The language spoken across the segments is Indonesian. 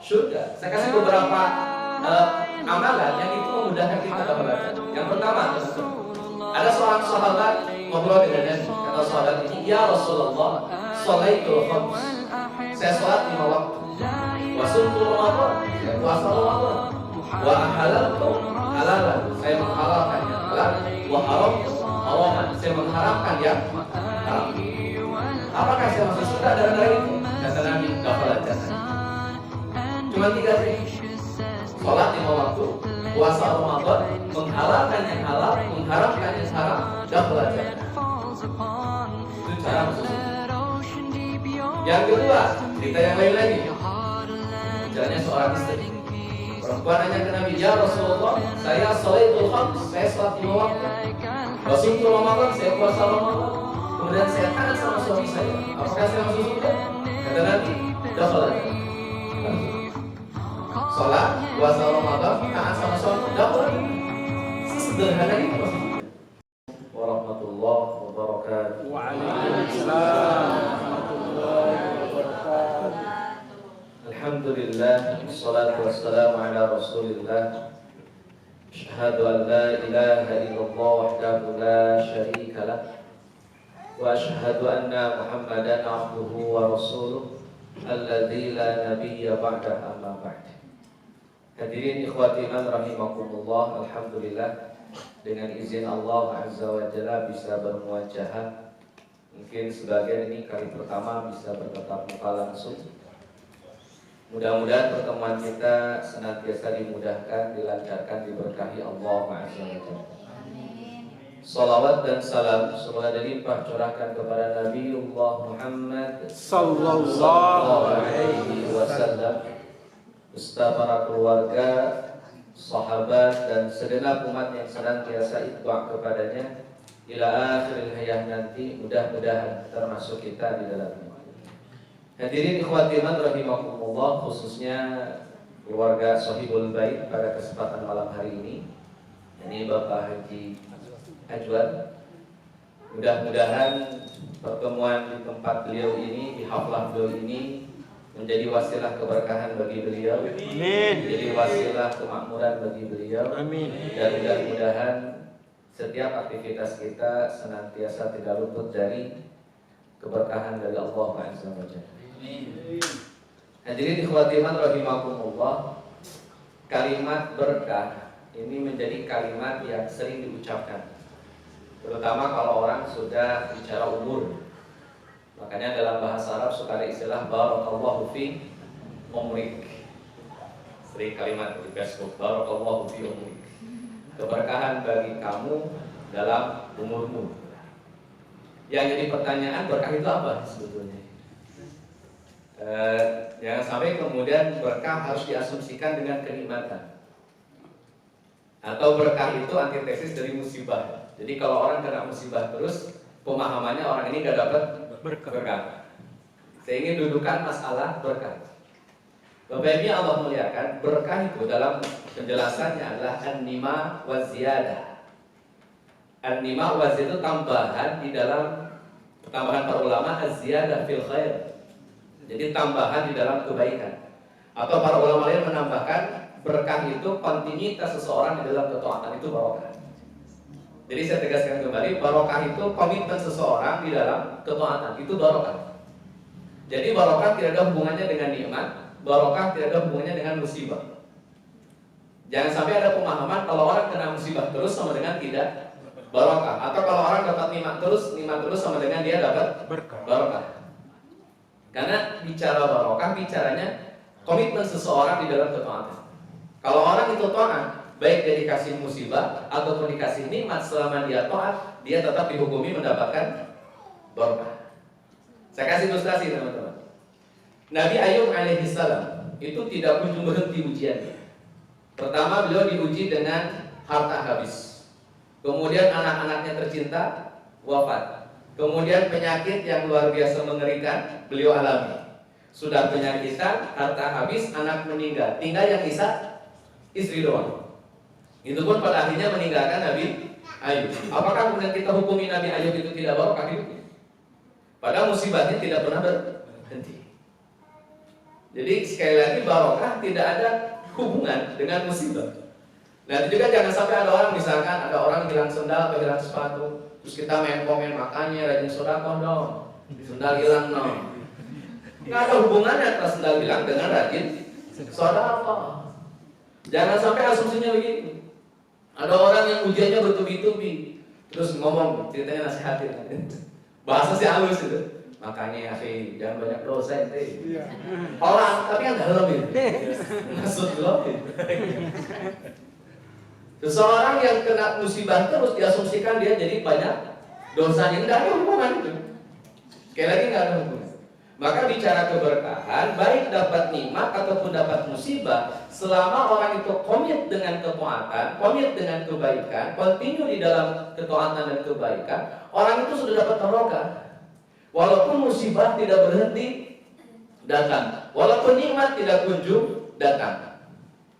surga. Saya kasih beberapa amalan yang itu memudahkan kita dalam belajar. Yang pertama, ada seorang sahabat ngobrol dengan Nabi. Kata sahabat ini, ya Rasulullah, sholaitul khams. Saya sholat 5 waktu. Wa sumtu Ramadan, saya puasa Ramadan. Wa halaltu halalan, saya menghalalkan yang halal. Wa haramtu haraman, saya mengharamkan yang haram. Apakah saya masuk surga gara-gara itu? Kata Nabi, gafalat jannah. Cuma 3 sih. Sholat 5 waktu, puasa Ramadan, menghalalkan yang halal, mengharamkan yang haram, gafalat jannah. Itu cara masuk surga. Yang kedua, cerita yang lain lagi. Bicaranya seorang istri. Perempuan nanya ke Nabi, ya Rasulullah, saya sholaitul khams, saya sholat 5 waktu. Wasumtu Ramadan, saya puasa Ramadan. Kemudian saya taat sama suami saya. Apakah saya masuk surga? Kata Nabi, dakhalat. Sholat, puasa Ramadan, taat sama suami, dakhalat. Sesederhana itu masuk surga. Warahmatullahi wabarakatuh. Waalaikumsalam warahmatullahi wabarakatuh. Alhamdulillah, wassalatu wassalamu ala Rasulillah. Asyhadu an la ilaha illallah wahdahu la syarika lah. Wa asyhadu anna Muhammadan abduhu wa rasuluh alladzi la nabiyya ba'dah amma ba'd. Hadirin ikhwati man rahimakumullah, alhamdulillah dengan izin Allah Azza wa Jalla bisa bermuajahah. Mungkin sebagian ini kali pertama bisa bertatap muka langsung. Mudah-mudahan pertemuan kita senantiasa dimudahkan, dilancarkan, diberkahi Allah Azza wa Jalla. Salawat dan salam semoga dilimpah curahkan kepada Nabiullah Muhammad Sallallahu alaihi wasallam, beserta para keluarga, sahabat dan segenap umat yang senantiasa itba' kepadanya ila akhiril hayah nanti, mudah-mudahan termasuk kita di dalamnya. Hadirin ikhwati man rahimakumullah, khususnya keluarga Sohibul Bait pada kesempatan malam hari ini, ini Bapak Haji Ajwan. Mudah-mudahan pertemuan di tempat beliau ini, di haflah beliau ini menjadi wasilah keberkahan bagi beliau. Amin. Menjadi wasilah kemakmuran bagi beliau. Amin. Dan mudah-mudahan setiap aktivitas kita senantiasa tidak luput dari keberkahan dari Allah Azza wa Jalla. Hadirin ikhwati man rahimakumullah, kalimat berkah ini menjadi kalimat yang sering diucapkan, terutama kalau orang sudah bicara umur. Makanya dalam bahasa Arab suka ada istilah barakallahu fi umrik. Sering kalimat di Facebook, barakallahu fi umrik, keberkahan bagi kamu dalam umurmu. Yang jadi pertanyaan, berkah itu apa sebetulnya? Jangan sampai kemudian berkah harus diasumsikan dengan kenikmatan, atau berkah itu antitesis dari musibah. Jadi kalau orang kena musibah terus, pemahamannya orang ini gak dapat berkah. Saya ingin dudukan masalah berkah. Bapak Ibu Allah muliakan, berkah itu dalam penjelasannya adalah an-nima wa ziyadah. An-nima wa ziyadah itu tambahan di dalam, tambahan para ulama, az-ziyadah fil khair. Jadi tambahan di dalam kebaikan. Atau para ulama lain menambahkan, berkah itu kontinuitas seseorang di dalam ketaatan, itu barokah. Jadi saya tegaskan kembali, barokah itu komitmen seseorang di dalam ketaatan, itu barokah. Jadi barokah tidak ada hubungannya dengan nikmat, barokah tidak ada hubungannya dengan musibah. Jangan sampai ada pemahaman kalau orang kena musibah terus sama dengan tidak barokah, atau kalau orang dapat nikmat terus sama dengan dia dapat barokah. Karena bicara barokah, bicaranya komitmen seseorang di dalam ketaatan. Kalau orang itu taat, baik dia dikasih musibah ataupun dikasih nikmat, selama dia taat, dia tetap dihukumi mendapatkan barokah. Saya kasih ilustrasi teman-teman. Nabi Ayub alaihissalam itu tidak kunjung berhenti ujiannya. Pertama beliau diuji dengan harta habis. Kemudian anak-anaknya tercinta wafat. Kemudian penyakit yang luar biasa mengerikan beliau alami. Sudah penyakitan, harta habis, anak meninggal, tinggal yang sisa istri doang. Itu pun pada akhirnya meninggalkan Nabi Ayub. Apakah kemudian kita hukumi Nabi Ayub itu tidak barokah hidupnya? Padahal musibahnya tidak pernah berhenti. Jadi sekali lagi barokah tidak ada hubungan dengan musibah. Nah itu juga jangan sampai ada orang, misalkan ada orang hilang sendal atau hilang sepatu, terus kita main komen makanya rajin sedekah dong, sendal hilang dong. Nggak ada hubungannya antara sendal hilang dengan rajin sedekah. Jangan sampai asumsinya begitu. Ada orang yang ujiannya bertubi-tubi, terus ngomong ceritanya nasihatin, bahasa sih halus itu. Makanya ya, jangan banyak dosa ente. Orang tapi yang dalam itu. Maksud lo. Seseorang yang kena musibah terus diasumsikan dia jadi banyak dosanya, tidak ada hubungan itu. Sekali lagi nggak ada hubungan. Maka bicara keberkahan, baik dapat nikmat ataupun dapat musibah, selama orang itu komit dengan ketaatan, komit dengan kebaikan, continue di dalam ketaatan dan kebaikan, orang itu sudah dapat barokah. Walaupun musibah tidak berhenti datang, walaupun nikmat tidak kunjung datang,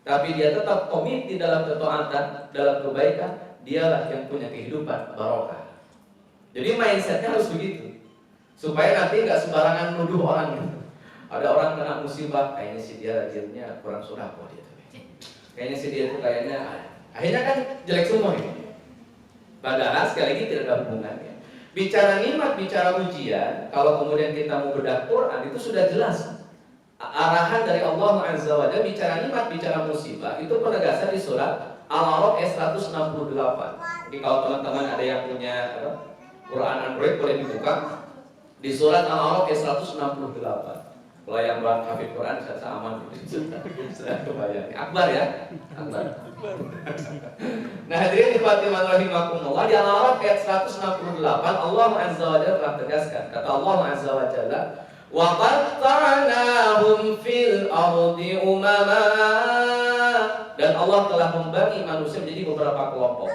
tapi dia tetap komit di dalam ketaatan, dalam kebaikan, dialah yang punya kehidupan barokah. Jadi mindsetnya harus begitu. Supaya nanti nggak sembarangan nuduh orang gitu. Ada orang kena musibah, kayaknya si dia rajinnya kurang surakoh dia. Kayaknya si dia itu kayaknya, akhirnya kan jelek semua ini. Padahal sekali lagi tidak ada hubungannya. Bicara nikmat, bicara ujian, kalau kemudian kita mau bedah Quran itu sudah jelas. Arahan dari Allah Azza wa Jalla bicara nikmat, bicara musibah itu penegasan di surat Al-A'raf ayat 168. Jadi kalau teman-teman ada yang punya Quran Android boleh dibuka. Di surat Al-A'raf ayat 168. Kalau yang buat hafid Quran saya aman sudah kebayang. Akbar ya? Akbar. Nah, hadirin ikhwatiman rahimakumullah, di Al-A'raf ayat 168 Allah Azza wa Jalla telah tegaskan. Kata Allah Azza wa Jalla, "Wa qatta'nahum fil ardi umama." Dan Allah telah membagi manusia menjadi beberapa kelompok.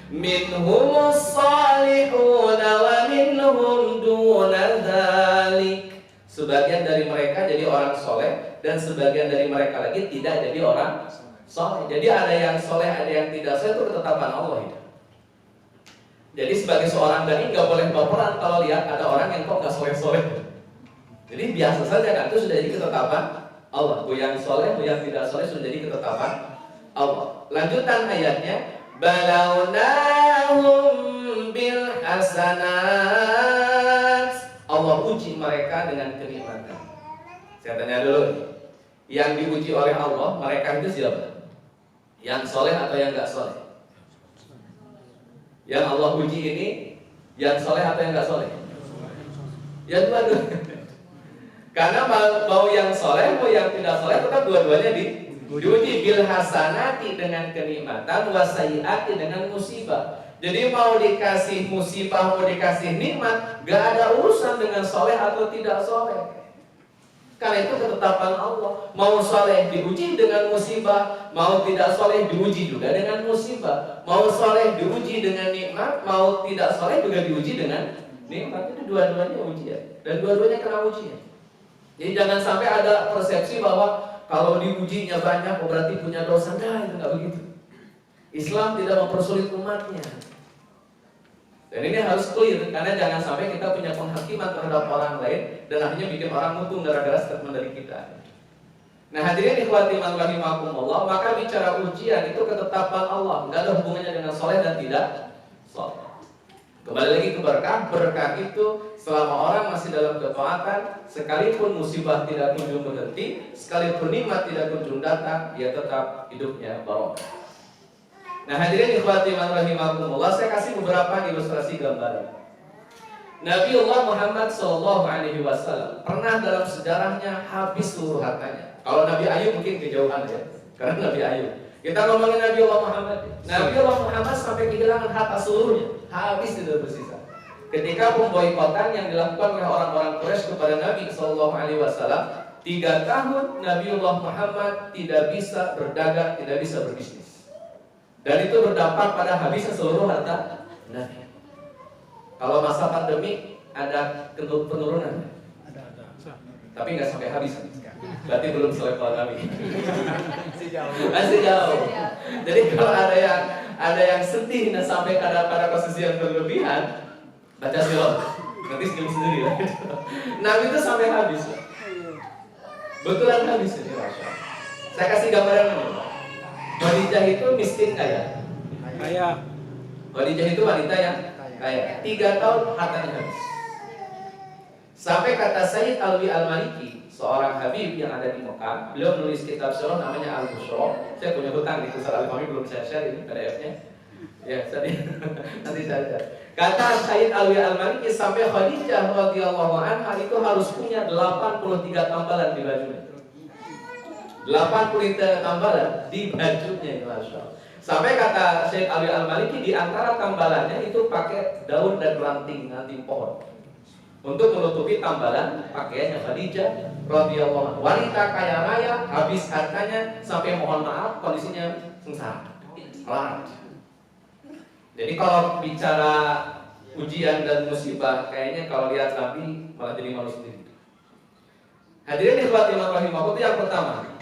Minhumus salihuna wa minhum duna dzalik. Sebagian dari mereka jadi orang soleh dan sebagian dari mereka lagi tidak jadi orang soleh. Jadi ada yang soleh, ada yang tidak soleh, itu ketetapan Allah itu. Jadi sebagai seorang dai nggak boleh baperan kalau lihat ada orang yang kok nggak soleh-soleh. Jadi biasa saja kan, itu sudah jadi ketetapan Allah. Yang soleh, yang tidak soleh sudah jadi ketetapan Allah. Lanjutan ayatnya, balawnahum bil hasanat. Allah uji mereka dengan kenikmatan. Saya tanya dulu, yang diuji oleh Allah mereka itu siapa? Yang soleh atau yang enggak soleh? Yang Allah uji ini yang soleh atau yang enggak soleh? Ya dua-duanya. Karena mau yang soleh mau yang tidak soleh tetap dua-duanya diuji bil hasanati dengan kenikmatan, wasaiati dengan musibah. Jadi mau dikasih musibah, mau dikasih nikmat, gak ada urusan dengan soleh atau tidak soleh. Karena itu ketetapan Allah. Mau soleh diuji dengan musibah, mau tidak soleh diuji juga dengan musibah. Mau soleh diuji dengan nikmat, mau tidak soleh juga diuji dengan nikmat. Itu dua-duanya ujian dan dua-duanya kena ujian. Jadi jangan sampai ada persepsi bahwa kalau diujinya banyak berarti punya dosa. Nah, itu nggak begitu. Islam tidak mempersulit umatnya. Dan ini harus clear, karena jangan sampai kita punya penghakiman terhadap orang lain dan akhirnya bikin orang mutung gara-gara statement dari kita. Nah, hadirin ikhwati man rahimakumullah, maka bicara ujian itu ketetapan Allah, nggak ada hubungannya dengan soleh dan tidak soleh. Kembali lagi ke berkah. Berkah itu selama orang masih dalam ketaatan, sekalipun musibah tidak kunjung berhenti, sekalipun nikmat tidak kunjung datang, dia tetap hidupnya barokah. Nah, hadirin ikhwati man rahimakumullah, saya kasih beberapa ilustrasi gambaran. Nabiullah Muhammad SAW pernah dalam sejarahnya habis seluruh hartanya. Kalau Nabi Ayub mungkin kejauhan ya, karena Nabi Ayub. Kita ngomongin Nabiullah Muhammad. Nabiullah Muhammad sampai kehilangan harta seluruhnya, habis tidak bersisa. Ketika pemboikotan yang dilakukan oleh orang-orang Quraisy kepada Nabi SAW, 3 tahun Nabiullah Muhammad tidak bisa berdagang, tidak bisa berbisnis. Dan itu berdampak pada habisnya seluruh harta Nabi. Kalau masa pandemi ada penurunan, tapi nggak sampai habis. Berarti belum selevel Nabi. Masih jauh. Jadi kalau ada yang sedih dan sampai pada posisi yang berlebihan, baca silom. Nanti senyum sendiri lah. Nabi itu sampai habis. Betulan habis ini, Masya Allah. Saya kasih gambaran ini. Khadijah itu miskin kaya. Kaya. Khadijah itu wanita yang kaya. 3 tahun hartanya habis. Sampai kata Sayyid Alwi Al-Maliki, seorang habib yang ada di Mekah, beliau menulis kitab sirah namanya Al-Bushra. Saya punya hutang di Pusat Al-Fahmi, belum saya share ini PDF-nya. Ya, nanti saya share. Kata Sayyid Alwi Al-Maliki, sampai Khadijah radhiyallahu anha itu harus punya 83 tambalan di bajunya. 83 tambalan di bajunya, Masya Allah. Sampai kata Sayyid Alwi Al-Maliki, di antara tambalannya itu pakai daun dan ranting pohon untuk menutupi tambalan pakaiannya Khadijah radhiyallahu anha. Wanita kaya raya, habis hartanya, sampai mohon maaf kondisinya sengsara, melarat. Jadi kalau bicara ujian dan musibah, kayaknya kalau lihat Nabi malah jadi malu sendiri. Hadirin ikhwati rahimahullah, yang pertama,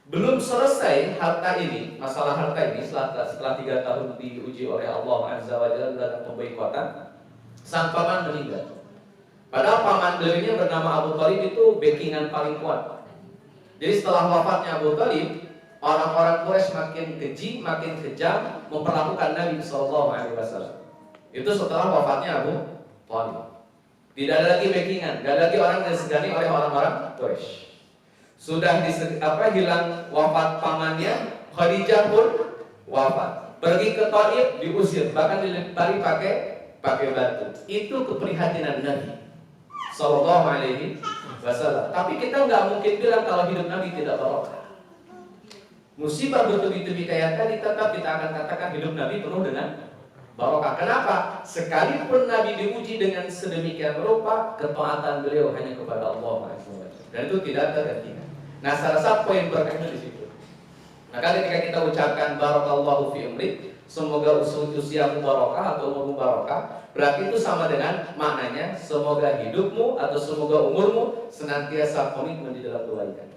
belum selesai harta ini, masalah harta ini setelah 3 tahun diuji oleh Allah Azza wa Jalla dalam pemboikotan, sang paman meninggal. Padahal paman beliau ini bernama Abu Thalib itu backingan paling kuat. Jadi setelah wafatnya Abu Thalib, orang-orang Quraisy makin keji, makin kejam memperlakukan Nabi SAW. Itu setelah wafatnya Abu Thalib. Tidak ada lagi backingan, tidak ada lagi orang yang disegani oleh orang-orang Quraisy. Sudah hilang wafat pamannya, Khadijah pun wafat. Pergi ke Thaif diusir, bahkan dilempari pakai batu. Itu keprihatinan Nabi Sallallahu Alaihi Wasallam. Tapi kita nggak mungkin bilang kalau hidup Nabi tidak barokah. Musibah bertubi-tubi kayak tadi, tetap kita akan katakan hidup Nabi penuh dengan barokah. Kenapa? Sekalipun Nabi diuji dengan sedemikian rupa, ketaatan beliau hanya kepada Allah SWT, dan itu tidak tergantikan. Nah, salah satu poin berkahnya di situ. Maka ketika kita ucapkan barakallahu fi umrik, semoga usiamu barokah atau umurmu barokah, berarti itu sama dengan maknanya semoga hidupmu atau semoga umurmu senantiasa komitmen di dalam kebaikan.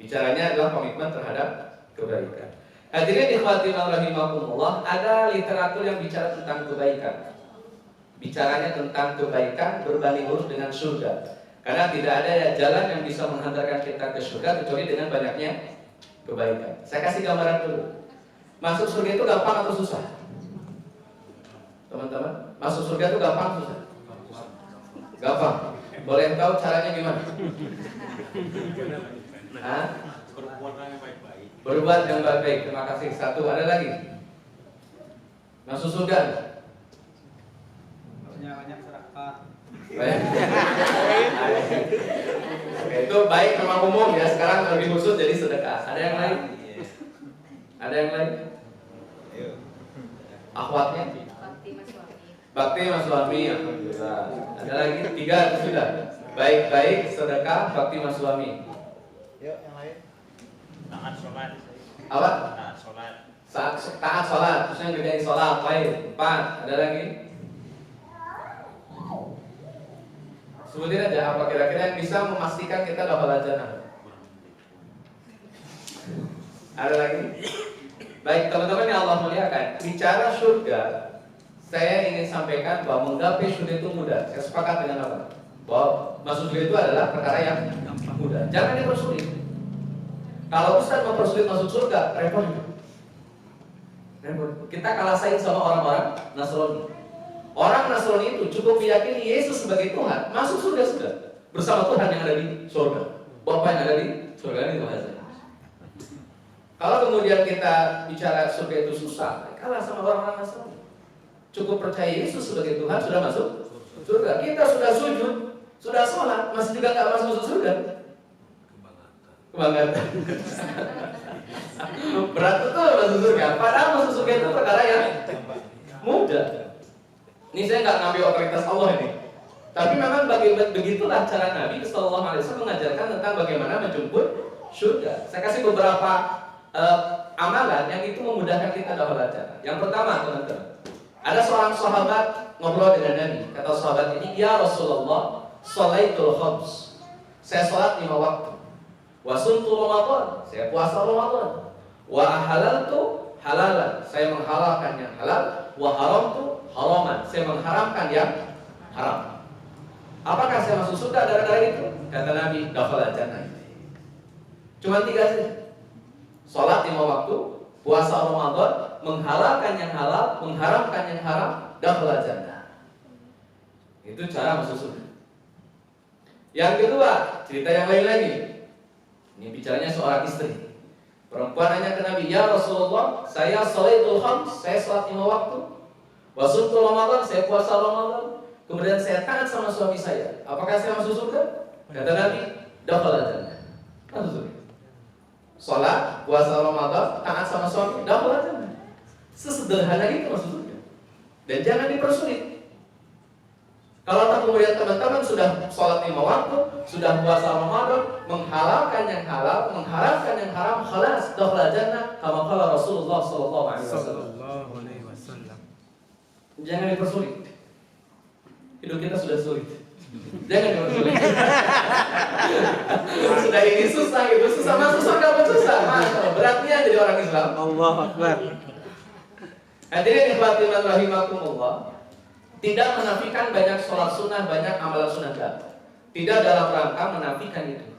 Bicaranya adalah komitmen terhadap kebaikan. Hadirin ikhwati rahimakumullah, ada literatur yang bicara tentang kebaikan. Bicaranya tentang kebaikan berbanding lurus dengan surga. Karena tidak ada jalan yang bisa menghantarkan kita ke surga kecuali dengan banyaknya kebaikan. Saya kasih gambaran dulu. Masuk surga itu gampang atau susah? Teman-teman, masuk surga itu gampang atau susah? Gampang. Boleh tahu caranya gimana? Hah? Berbuat yang baik-baik. Terima kasih. Satu, ada lagi. Masuk surga. Banyak sedekah. Itu baik memang umum ya. Sekarang lebih khusus jadi sedekah. Ada yang lain? Ada yang lain? Akhwatnya? Bakti mas suami. Alhamdulillah. Ada lagi? 3 sudah. Baik-baik, sedekah, bakti mas suami. Yuk, yang lain. Taat sholat. Apa? Taat sholat. Taat sholat. Terus yang ngerjain sholat. Baik. 4. Ada lagi? Sebutin aja apa kira-kira yang bisa memastikan kita dapat jannah. Ada lagi? Baik teman-teman yang Allah muliakan, bicara surga, saya ingin sampaikan bahwa menggapai surga itu mudah. Saya sepakat dengan apa? Bahwa masuk surga itu adalah perkara yang mudah. Jangan dipersulit. Kalau Ustaz mempersulit masuk surga, repot. Kita kalah saing sama orang-orang Nasrani. Orang Nasrani itu cukup meyakini Yesus sebagai Tuhan, masuk surga sudah bersama Tuhan yang ada di surga. Bapa yang ada di surga itu bahasa. Kalau kemudian kita bicara surga itu susah, kalah sama orang-orang Nasrani. Cukup percaya Yesus sebagai Tuhan sudah masuk surga. Kita sudah sujud, sudah sholat, masih juga nggak masuk surga. Kebanggaan. Berat betul masuk surga. Padahal masuk surga itu perkara yang mudah. Ini saya nggak ngambil otoritas Allah ini, tapi memang begitulah cara Nabi Sallallahu Alaihi Wasallam mengajarkan tentang bagaimana menjemput surga. Saya kasih beberapa amalan yang itu memudahkan kita dapat jannah. Yang pertama, teman-teman, ada seorang sahabat ngobrol dengan Nabi. Kata sahabat ini, ya Rasulullah, sholaitul khams. Saya sholat 5 waktu. Wa sumtu Ramadan. Saya puasa Ramadan. Wa ahalaltu halalan. Saya menghalalkan yang halal. Wa haramtu haraman. Saya mengharamkan yang haram. Apakah saya masuk surga gara-gara itu? Kata Nabi, dakhala jannah. Cuma 3 saja. Sholat 5 waktu, puasa Ramadan, menghalalkan yang halal, mengharamkan yang haram, dakhala jannah. Itu cara masuk surga. Yang kedua, cerita yang lain lagi. Ini bicaranya seorang istri. Perempuan nanya ke Nabi, "Ya Rasulullah, saya sholatul khams, saya sholat 5 waktu. Wa sumtu Ramadan, saya puasa Ramadan. Kemudian saya taat sama suami saya. Apakah saya masuk surga?" Kata Nabi, dakhala jannah. Masuk surga. Sholat, puasa Ramadan, taat sama suami, dakhala jannah. Sesederhana itu masuk surga. Dan jangan dipersulit. Kalau kemudian teman-teman sudah sholat 5 waktu, sudah puasa Ramadan, menghalalkan yang halal, mengharamkan yang haram, khalas, dakhala jannah, kama qala Rasulullah sallallahu alaihi wasallam. Jangan dipersulit. Hidup kita sudah sulit. Jangan dipersulit. Sudah ini susah gitu, susah masuk surga pun susah. Beratnya jadi orang Islam. Allahu Akbar. Hadirin ikhwati rahimakumullah, tidak menafikan banyak sholat sunnah, banyak amalan sunnah tidak dalam rangka menafikan itu.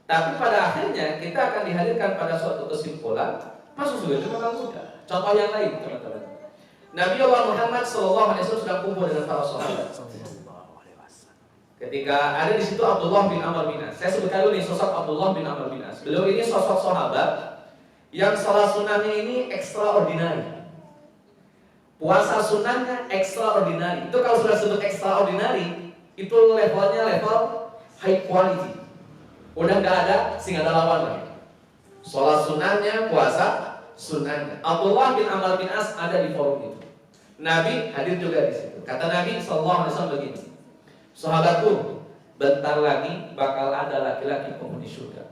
Tapi pada akhirnya kita akan dihadirkan pada suatu kesimpulan, masuk surga itu memang mudah. Contoh yang lain, teman-teman. Nabi Allah Muhammad SAW sedang kumpul dengan para sahabat. Ketika ada di situ Abdullah bin Amr bin As. Saya sebutkan dulu nih sosok Abdullah bin Amr bin As. Beliau ini sosok sahabat yang sholat sunnahnya ini extraordinary. Puasa sunnahnya extraordinary. Itu kalau sudah sebut extraordinary, itu levelnya level high quality. Udah nggak ada sing ada lawan lagi. Sholat sunnahnya, puasa sunnahnya. Abdullah bin Amr bin As ada di forum itu. Nabi hadir juga di situ. Kata Nabi SAW begini, sahabatku, bentar lagi bakal ada laki-laki penghuni surga.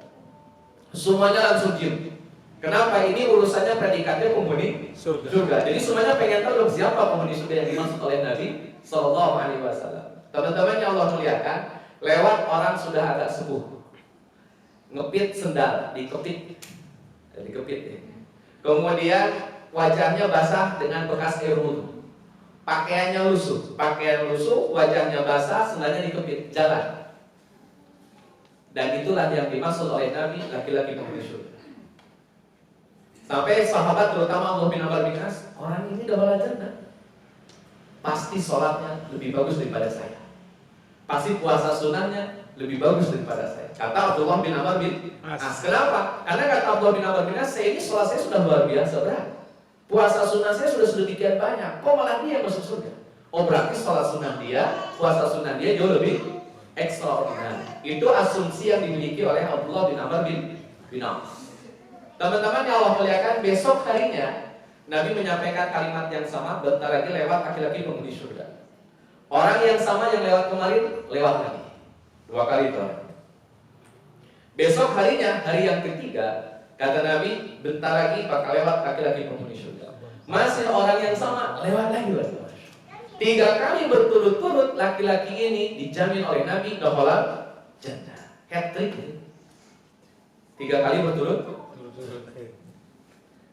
Semuanya langsung diam. Kenapa? Ini urusannya predikatnya penghuni surga. Jadi semuanya pengen tahu dong siapa penghuni surga yang dimaksud oleh Nabi Sallallahu Alaihi Wasallam. Teman-teman yang Allah muliakan, lewat orang sudah agak sepuh, ngepit sendal, dikepit. Kemudian wajahnya basah dengan bekas air wudhu, pakaiannya lusuh, wajahnya basah, sendalnya dikepit, jalan. Dan itulah yang dimaksud oleh Nabi laki-laki penghuni surga. Sampai sahabat terutama Allah bin Amr bin As, orang ini dakhala jannah. Pasti sholatnya lebih bagus daripada saya. Pasti puasa sunnahnya lebih bagus daripada saya. Kata Abdullah bin Amr bin As. Kenapa? Karena kata Abdullah bin Amr bin As, saya ini sholat saya sudah luar biasa berat. Puasa sunnah saya sudah sedemikian banyak. Kok malah dia masuk surga? Oh berarti sholat sunnah dia, puasa sunnah dia jauh lebih extraordinary. Itu asumsi yang dimiliki oleh Abdullah bin Amr bin As. Teman-teman yang Allah muliakan, besok harinya Nabi menyampaikan kalimat yang sama, bentar lagi lewat laki-laki penghuni surga. Orang yang sama yang lewat kemarin, lewat lagi 2 kali itu. Besok harinya, hari yang ketiga, kata Nabi, bentar lagi bakal lewat laki-laki penghuni surga. Masih orang yang sama, lewat lagi. 3 kali berturut-turut laki-laki ini dijamin oleh Nabi dakhala jannah. Hat-trick. 3 kali berturut-turut.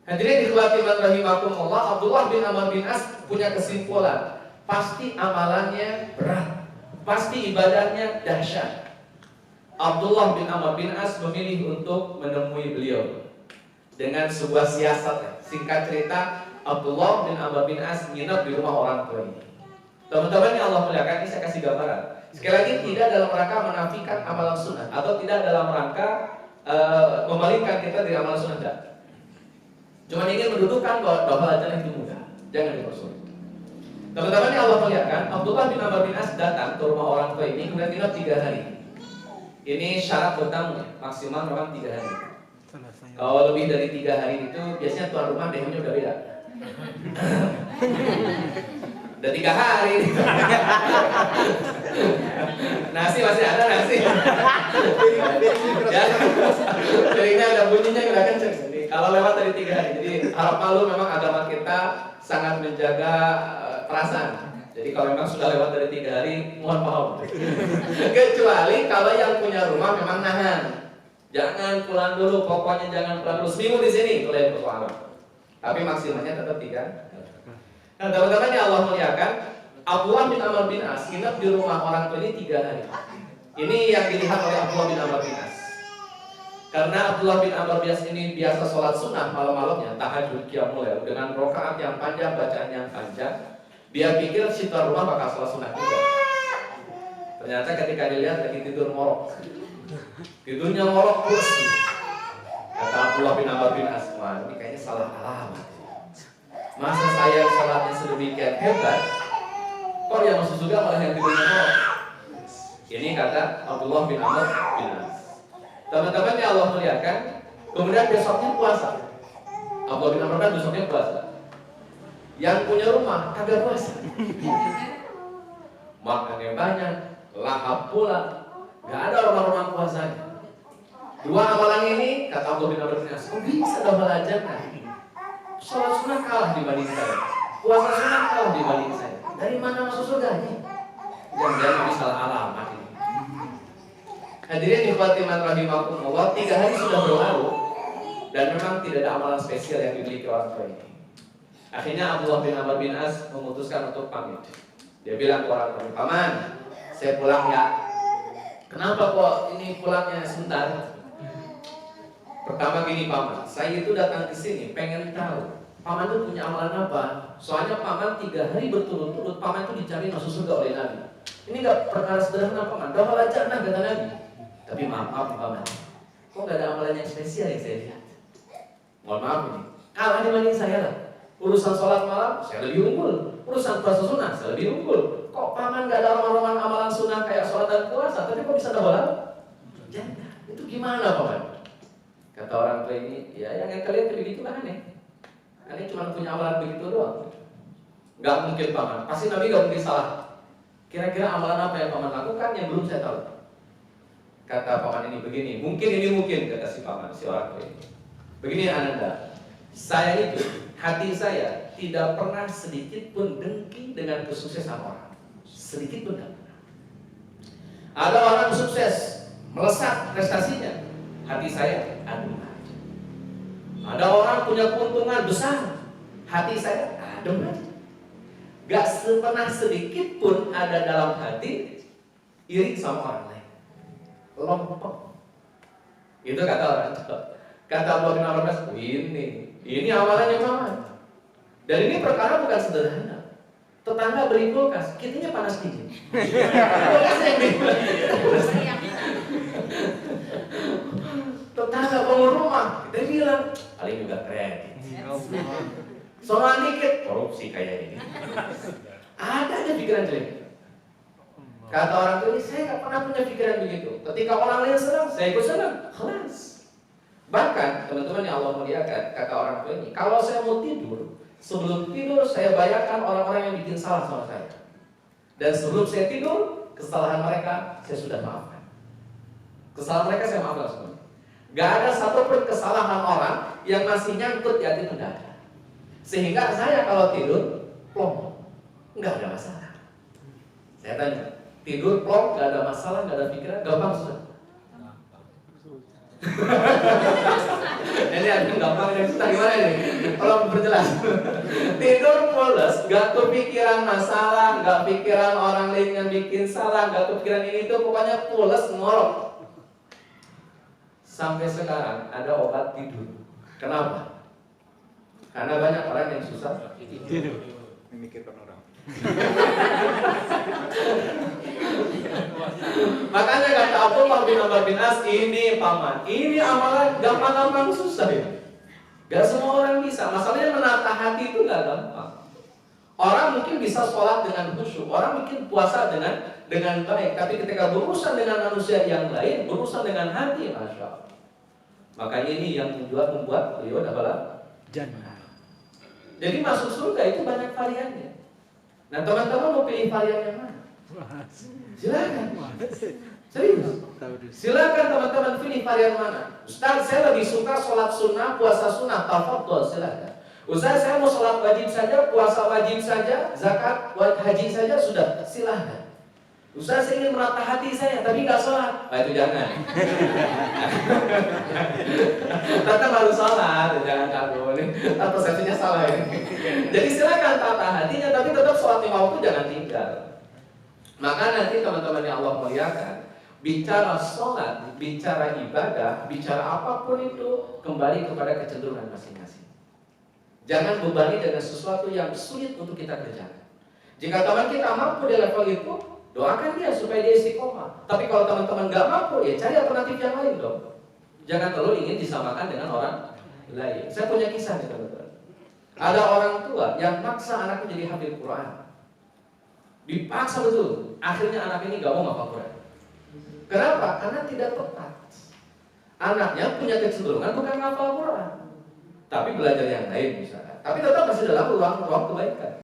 Hadirin ikhwati man rahimakumullah, Abdullah bin Amr bin As punya kesimpulan, pasti amalannya berat, pasti ibadahnya dahsyat. Abdullah bin Amr bin As memilih untuk menemui beliau dengan sebuah siasat. Singkat cerita, Abdullah bin Amr bin As nginep di rumah orang tua ini. Teman-teman yang Allah muliakan, ini saya kasih gambaran. Sekali lagi, tidak dalam rangka menafikan amalan sunnah atau tidak dalam rangka memalingkan kita dari amalan sunnah. Cuma ingin mendudukan bahwa dakhala jannah itu mudah. Jangan dipersulit. Teman-teman yang Allah muliakan, Abdullah bin Amr bin As datang ke rumah orang tua ini kemudian tinggal 3 hari. Ini syarat bertamu, maksimal memang 3 hari. Kalau lebih dari 3 hari itu biasanya tuan rumah dehnya udah beda. Udah 3 hari. Nasi masih ada nasi. Ya, piringnya ada bunyinya udah kenceng. Jadi kalau lewat dari 3 hari, jadi harap malu memang agama kita sangat menjaga perasaan. Jadi kalau memang sudah lewat dari 3 hari, mohon paham. Kecuali kalau yang punya rumah memang nahan. Jangan pulang dulu, pokoknya jangan pulang dulu. Seminggu di sini, kalau yang persoalan. Tapi maksimalnya tetap 3. Nah, teman-teman yang Allah muliakan, Abdullah bin Amr bin As nginep di rumah orang tua ini 3 hari. Ini yang dilihat oleh Abdullah bin Amr bin As. Karena Abdullah bin Amr bin As ini biasa sholat sunnah malam-malamnya, tahajud qiyamul lail dengan rakaat yang panjang, bacaan yang panjang. Dia pikir si tuan rumah bakal sholat sunnah juga. Ternyata ketika dilihat lagi tidur morok, tidurnya morok terus. Kata Abdullah bin Amr bin As, wah ini kayaknya salah alamat. Masa saya sholatnya sedemikian hebat, kok yang masuk surga malah yang tidurnya morok? Ini kata Abdullah bin Amr bin As. Teman-teman yang Allah muliakan, kemudian besoknya puasa. Abdullah bin Amr kan besoknya puasa. Yang punya rumah kagak puasa. Makannya banyak, lahap pula, gak ada rumah-rumah puasanya. Dua amalan ini kata Abdullah bin Amr bin As, kok bisa double jannah? Sholat sunnah kalah dibanding saya, puasa sunnah kalah dibanding saya. Dari mana masuk surganya? Jangan-jangan salah alamat ini. Hadirin ikhwati man rahimakumullah, 3 hari sudah berlalu dan memang tidak ada amalan spesial yang dimiliki orang tua ini. Akhirnya Abdullah bin Amr bin As memutuskan untuk pamit. Dia bilang ke orang tua, paman, saya pulang ya. Kenapa kok ini pulangnya sebentar? Pertama gini paman, saya itu datang ke sini pengen tahu paman itu punya amalan apa. Soalnya paman 3 hari berturut-turut paman itu dicari masuk surga oleh Nabi. Ini gak perkara sederhana paman, double jannah kata Nabi. Tapi maaf paman, kok gak ada amalan yang spesial yang saya lihat? Mohon maaf ini, kalah dibanding saya lah. Urusan sholat malam saya lebih unggul, urusan puasa sunnah saya lebih unggul. Kok paman gak ada amalan amalan sunnah kayak sholat dan puasa, tapi kok bisa double jannah? Itu gimana paman? Kata orang tua ini, ya yang kalian begitu lah aneh. Aneh cuma punya amalan begitu doang. Gak mungkin paman, pasti Nabi gak mungkin salah. Kira-kira amalan apa yang paman lakukan yang belum saya tahu? Kata paman ini begini, mungkin kata si paman, si orang tua ini. Begini Ananda, saya itu hati saya tidak pernah sedikit pun dengki dengan kesuksesan orang, sedikit pun tidak pernah. Ada orang sukses, melesat prestasinya, hati saya adem aja. Ada orang punya keuntungan besar, hati saya adem aja. Gak pernah sedikit pun ada dalam hati iri sama orang lain. Lompok. Itu kata orang tua. Kata Abdullah bin Amr bin As, ini amalannya paman. Dan ini perkara bukan sederhana. Tetangga beli kulkas, kitanya panas dingin. Kulkasnya yang bilang. Tetangga bangun rumah, kita bilang paling juga kredit. Soal dikit korupsi kayak ini. Ada aja pikiran jelek. Kata orang tua ini, saya nggak pernah punya pikiran begitu. Ketika orang lain senang, saya ikut senang. Kelas. Bahkan teman-teman yang Allah muliakan, kata orang tua ini, kalau saya mau tidur, sebelum tidur saya bayangkan orang-orang yang bikin salah sama saya. Dan sebelum saya tidur, kesalahan mereka saya sudah maafkan. Kesalahan mereka saya maafkan semua. Gak ada satupun kesalahan orang yang masih nyangkut di hati, tidak ada. Sehingga saya kalau tidur, plong, nggak ada masalah. Saya tanya, tidur plong, nggak ada masalah, nggak ada pikiran, gampang susah. Ini ada gampang dan susah gimana ini? Tolong berjelas. Tidur pulas, nggak kepikiran masalah, nggak pikiran orang lain yang bikin salah, nggak kepikiran ini tuh, pokoknya pulas ngorok. Sampai sekarang ada obat tidur. Kenapa? Karena banyak orang yang susah tidur. Memikirkan orang. Makanya kata Abdullah bin Amr bin As, ini paman, ini amalan gampang-gampang susah ya. Gak semua orang bisa. Masalahnya menata hati itu gak gampang. Orang mungkin bisa sholat dengan khusyuk, orang mungkin puasa dengan baik, tapi ketika berurusan dengan manusia yang lain, berurusan dengan hati, masya Allah. Makanya ini yang membuat beliau adalah jannah. Jadi masuk surga itu banyak variannya. Nah teman-teman mau pilih varian yang mana? Silakan. Serius. Silakan teman-teman pilih varian mana. Ustaz, saya lebih suka sholat sunnah, puasa sunnah, tafadhol, silakan. Ustaz, saya mau sholat wajib saja, puasa wajib saja, zakat, haji saja, sudah, silakan. Ustaz, saya ingin merata hati saya, tapi nggak sholat. Nah itu jangan. Tetap harus sholat, jangan kabur. Persepsinya salah ini. Jadi silakan tata hatinya, tapi tetap sholat 5 waktu jangan tinggal. Maka nanti teman-teman yang Allah muliakan, Bicara sholat, bicara ibadah, bicara apapun itu kembali kepada kecenderungan masing-masing. Jangan bebani dengan sesuatu yang sulit untuk kita kerjakan. Jika teman kita mampu di level itu, doakan dia supaya dia istiqomah. Tapi kalau teman-teman gak mampu, ya cari alternatif yang lain dong. Jangan terlalu ingin disamakan dengan orang lain. Saya punya kisah nih teman-teman. Ada orang tua yang maksa anaknya jadi hafid Quran. Dipaksa betul. Akhirnya anak ini gak mau hafal Quran. Kenapa? Karena tidak tepat. Anaknya punya kecenderungan bukan hafal Quran, tapi belajar yang lain misalnya. Tapi tetap masih dalam ruang kebaikan.